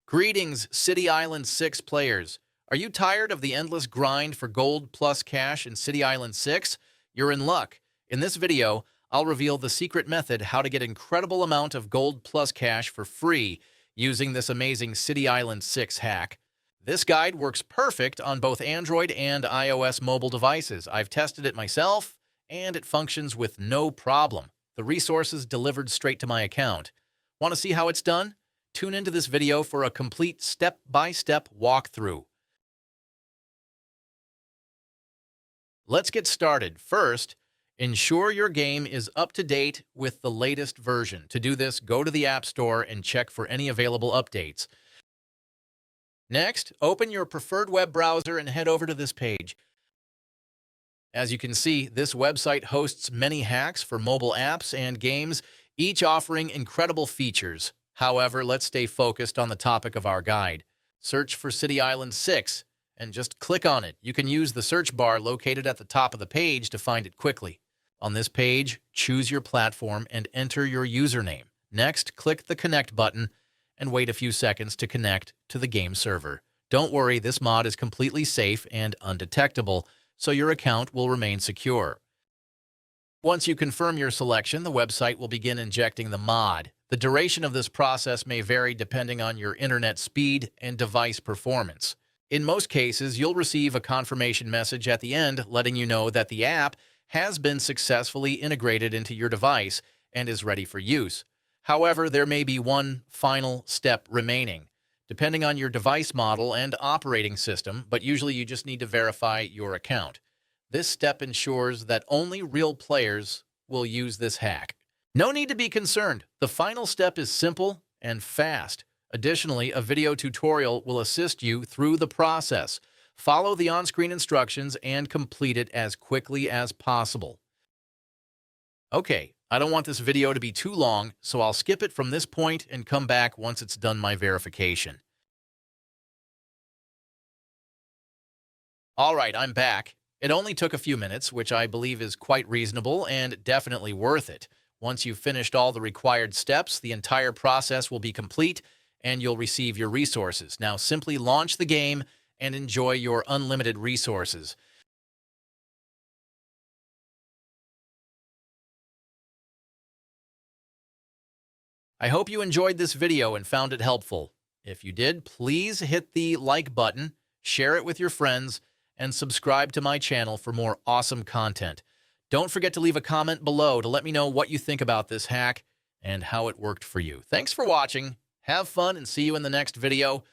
Greetings, City Island 6 players. Are you tired of the endless grind for gold plus cash in City Island 6? You're in luck. In this video, I'll reveal the secret method how to get incredible amount of gold plus cash for free using this amazing City Island 6 hack. This guide works perfect on both Android and iOS mobile devices. I've tested it myself, and it functions with no problem. The resources delivered straight to my account. Want to see how it's done? Tune into this video for a complete step-by-step walkthrough. Let's get started. First, ensure your game is up to date with the latest version. To do this, go to the App Store and check for any available updates. Next, open your preferred web browser and head over to this page. As you can see, this website hosts many hacks for mobile apps and games, each offering incredible features. However, let's stay focused on the topic of our guide. Search for City Island 6 and just click on it. You can use the search bar located at the top of the page to find it quickly. On this page, choose your platform and enter your username. Next, click the Connect button and wait a few seconds to connect to the game server. Don't worry, this mod is completely safe and undetectable, so your account will remain secure. Once you confirm your selection, the website will begin injecting the mod. The duration of this process may vary depending on your internet speed and device performance. In most cases, you'll receive a confirmation message at the end letting you know that the app has been successfully integrated into your device and is ready for use. However, there may be one final step remaining, depending on your device model and operating system, but usually you just need to verify your account. This step ensures that only real players will use this hack. No need to be concerned. The final step is simple and fast. Additionally, a video tutorial will assist you through the process. Follow the on-screen instructions and complete it as quickly as possible. Okay, I don't want this video to be too long, so I'll skip it from this point and come back once it's done my verification. All right, I'm back. It only took a few minutes, which I believe is quite reasonable and definitely worth it. Once you've finished all the required steps, the entire process will be complete and you'll receive your resources. Now simply launch the game and enjoy your unlimited resources. I hope you enjoyed this video and found it helpful. If you did, please hit the like button, share it with your friends, and subscribe to my channel for more awesome content. Don't forget to leave a comment below to let me know what you think about this hack and how it worked for you. Thanks for watching. Have fun and see you in the next video.